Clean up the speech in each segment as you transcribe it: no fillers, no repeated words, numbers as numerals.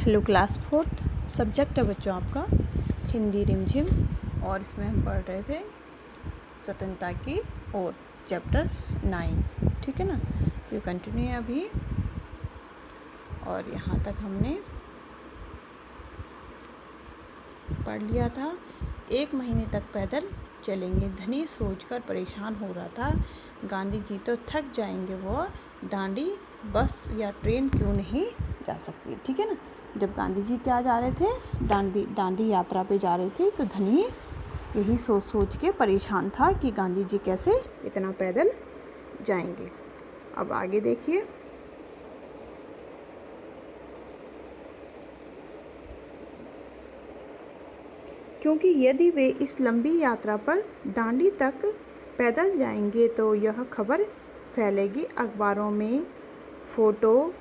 Hello class fourth subject है बच्चों आपका हिंदी रिमझिम। और इसमें हम पढ़ रहे थे स्वतंत्रता की ओर चैप्टर 9। ठीक है ना, तो ये कंटिन्यू है अभी। और यहाँ तक हमने पढ़ लिया था। 1 महीने तक पैदल चलेंगे, धनी सोचकर परेशान हो रहा था। गांधी जी तो थक जाएंगे, वो दांडी बस या ट्रेन क्यों नहीं जा सकती। ठीक है ना, जब गांधी जी क्या जा रहे थे, दांडी यात्रा पे जा रहे थे, तो धनी यही सोच सोच के परेशान था कि गांधी जी कैसे इतना पैदल जाएंगे। अब आगे देखिए। क्योंकि यदि वे इस लंबी यात्रा पर दांडी तक पैदल जाएंगे तो यह खबर फैलेगी, अखबारों में फोटो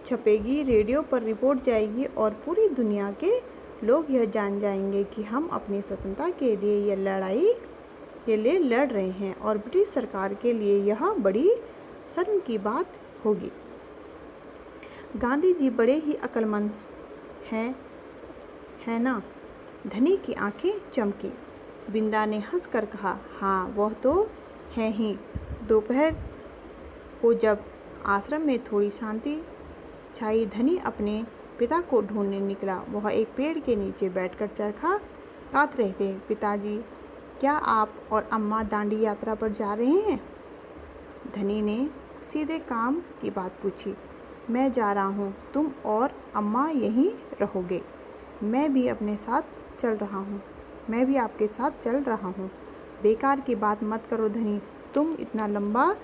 छपेगी, रेडियो पर रिपोर्ट जाएगी और पूरी दुनिया के लोग यह जान जाएंगे कि हम अपनी स्वतंत्रता के लिए यह लड़ाई के लिए लड़ रहे हैं और ब्रिटिश सरकार के लिए यह बड़ी शर्म की बात होगी। गांधी जी बड़े ही अक्लमंद हैं, है ना? धनी की आंखें चमकी। बिंदा ने हंसकर कहा, हाँ वह तो है ही। दोपहर को जब आश्रम में थोड़ी शांति छाई, धनी अपने पिता को ढूंढने निकला। वह एक पेड़ के नीचे बैठकर चरखा काट रहे थे। पिताजी, क्या आप और अम्मा दांडी यात्रा पर जा रहे हैं? धनी ने सीधे काम की बात पूछी। मैं जा रहा हूँ, तुम और अम्मा यहीं रहोगे। मैं भी आपके साथ चल रहा हूँ। बेकार की बात मत करो धनी, तुम इतना लंबा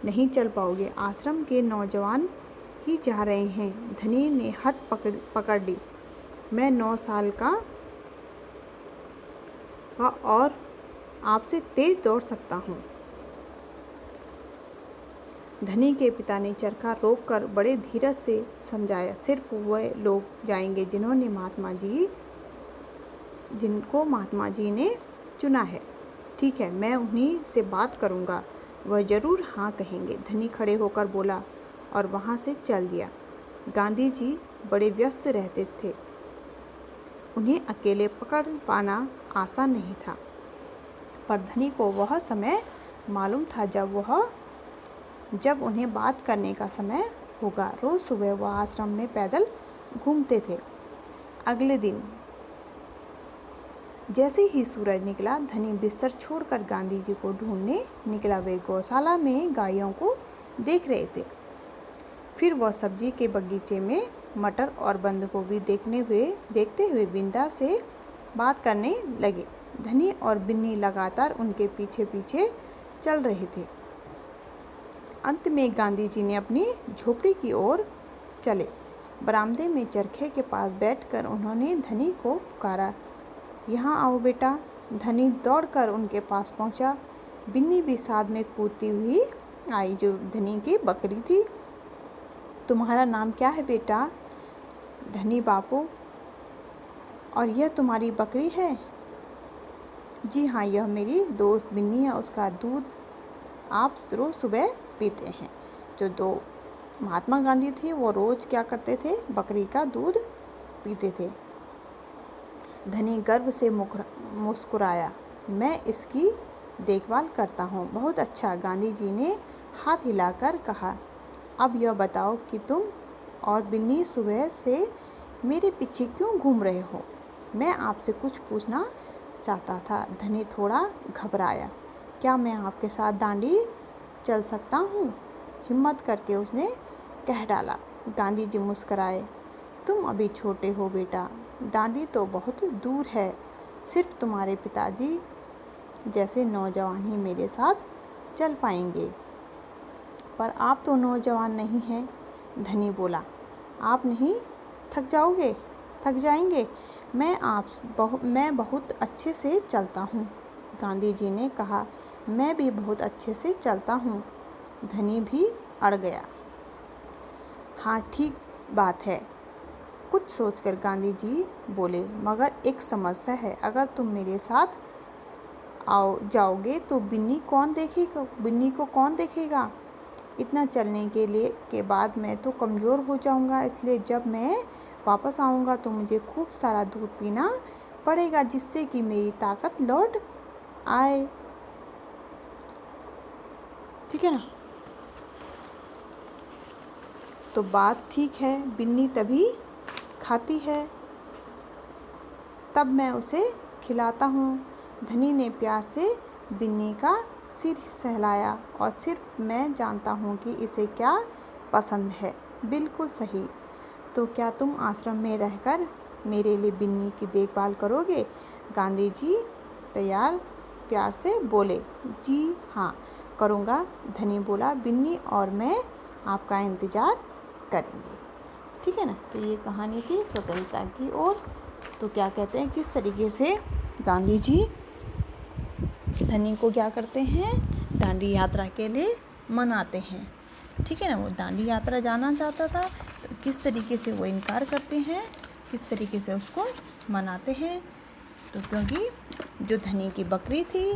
नहीं चल पाओगे। आश्रम के नौजवान ही जा रहे हैं। धनी ने हट पकड़ ली। मैं 9 साल का और आपसे तेज दौड़ सकता हूँ। धनी के पिता ने चरखा रोककर बड़े धीरज से समझाया, सिर्फ वह लोग जाएंगे जिनको महात्मा जी ने चुना है। ठीक है, मैं उन्हीं से बात करूँगा, वह ज़रूर हाँ कहेंगे। धनी खड़े होकर बोला और वहाँ से चल दिया। गांधी जी बड़े व्यस्त रहते थे, उन्हें अकेले पकड़ पाना आसान नहीं था, पर धनी को वह समय मालूम था जब उन्हें बात करने का समय होगा। रोज़ सुबह वह आश्रम में पैदल घूमते थे। अगले दिन जैसे ही सूरज निकला, धनी बिस्तर छोड़कर गांधी जी को ढूंढने निकला। वे गौशाला में गायों को देख रहे थे। फिर वह सब्जी के बगीचे में मटर और बंद गोभी देखते हुए बिंदा से बात करने लगे। धनी और बिन्नी लगातार उनके पीछे पीछे चल रहे थे। अंत में गांधी जी ने अपनी झोपड़ी की ओर चले। बरामदे में चरखे के पास बैठकर उन्होंने धनी को पुकारा, यहाँ आओ बेटा। धनी दौड़कर उनके पास पहुँचा। बिन्नी भी साथ में कूदती हुई आई, जो धनी की बकरी थी। तुम्हारा नाम क्या है बेटा? धनी बापू। और यह तुम्हारी बकरी है? जी हाँ, यह मेरी दोस्त बिन्नी है, उसका दूध आप रोज़ सुबह पीते हैं। जो 2 महात्मा गांधी थे वो रोज़ क्या करते थे? बकरी का दूध पीते थे। धनी गर्व से मुस्कुराया, मैं इसकी देखभाल करता हूँ। बहुत अच्छा, गांधी जी ने हाथ हिलाकर कहा। अब यह बताओ कि तुम और बिन्नी सुबह से मेरे पीछे क्यों घूम रहे हो? मैं आपसे कुछ पूछना चाहता था। धनी थोड़ा घबराया। क्या मैं आपके साथ दांडी चल सकता हूँ? हिम्मत करके उसने कह डाला। गांधी जी मुस्कराए। तुम अभी छोटे हो बेटा, दांडी तो बहुत दूर है। सिर्फ तुम्हारे पिताजी जैसे नौजवान ही मेरे साथ चल पाएंगे। पर आप तो नौजवान नहीं हैं, धनी बोला। आप नहीं थक जाएंगे। मैं बहुत अच्छे से चलता हूँ, गांधी जी ने कहा। मैं भी बहुत अच्छे से चलता हूँ। धनी भी अड़ गया। हाँ ठीक बात है, कुछ सोचकर गांधी जी बोले, मगर एक समस्या है। अगर तुम मेरे साथ जाओगे तो बिन्नी को कौन देखेगा? इतना चलने के बाद मैं तो कमज़ोर हो जाऊंगा, इसलिए जब मैं वापस आऊंगा तो मुझे खूब सारा दूध पीना पड़ेगा, जिससे कि मेरी ताकत लौट आए। ठीक है ना। तो बात ठीक है, बिन्नी तभी खाती है तब मैं उसे खिलाता हूँ। धनी ने प्यार से बिन्नी का सिर सहलाया और सिर्फ मैं जानता हूँ कि इसे क्या पसंद है। बिल्कुल सही। तो क्या तुम आश्रम में रहकर मेरे लिए बिन्नी की देखभाल करोगे? गांधी जी प्यार से बोले। जी हाँ, करूँगा, धनी बोला। बिन्नी और मैं आपका इंतज़ार करेंगे। ठीक है ना। तो ये कहानी थी स्वतंत्रता की ओर। तो क्या कहते हैं, किस तरीके से गांधी जी धनी को क्या करते हैं, दांडी यात्रा के लिए मनाते हैं। ठीक है ना। वो दांडी यात्रा जाना चाहता था, तो किस तरीके से वो इनकार करते हैं, किस तरीके से उसको मनाते हैं। तो क्योंकि जो धनी की बकरी थी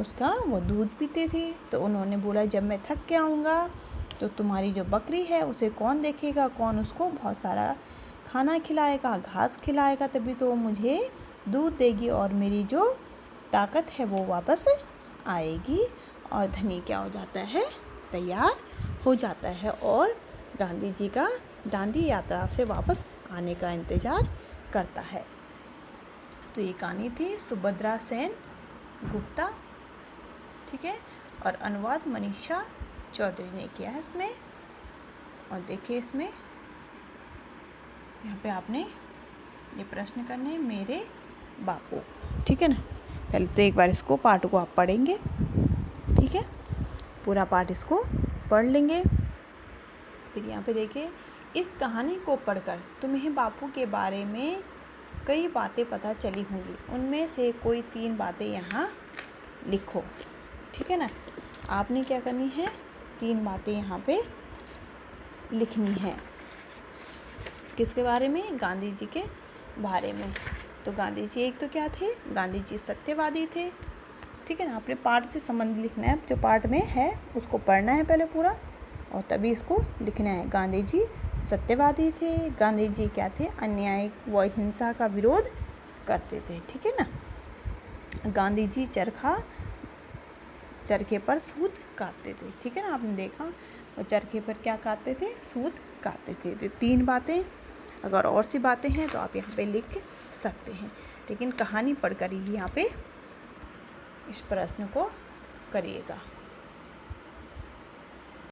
उसका वो दूध पीते थे, तो उन्होंने बोला जब मैं थक के आऊँगा तो तुम्हारी जो बकरी है उसे कौन देखेगा, कौन उसको बहुत सारा खाना खिलाएगा, घास खिलाएगा, तभी तो वो मुझे दूध देगी और मेरी जो ताकत है वो वापस आएगी। और धनी क्या हो जाता है, तैयार हो जाता है और गांधी जी का दांडी यात्रा से वापस आने का इंतज़ार करता है। तो ये कहानी थी सुभद्रा सेन गुप्ता। ठीक है। और अनुवाद मनीषा चौधरी ने किया है इसमें। और देखिए इसमें यहाँ पे आपने ये प्रश्न करने मेरे बापू। ठीक है ना। पहले तो एक बार इसको पाठ को आप पढ़ेंगे। ठीक है, पूरा पाठ इसको पढ़ लेंगे। फिर यहाँ पे देखिए, इस कहानी को पढ़कर तुम्हें बापू के बारे में कई बातें पता चली होंगी। उनमें से कोई 3 बातें यहाँ लिखो। ठीक है ना। आपने क्या करनी है, 3 बातें यहाँ पे लिखनी है। किसके बारे में? गांधी जी के बारे में। तो गांधी जी एक तो क्या थे, गांधी जी सत्यवादी थे। ठीक है ना। आपने पाठ से संबंध लिखना है, जो पाठ में है उसको पढ़ना है पहले पूरा और तभी इसको लिखना है। गांधी जी सत्यवादी थे। गांधी जी क्या थे, अन्याय व हिंसा का विरोध करते थे। ठीक है ना। गांधी जी चरखे पर सूत काटते थे। ठीक है ना। आपने देखा वो चरखे पर क्या काटते थे, सूत काटते थे। तो 3 बातें, अगर और सी बातें हैं तो आप यहाँ पे लिख सकते हैं, लेकिन कहानी पढ़कर ही यहाँ पे इस प्रश्न को करिएगा।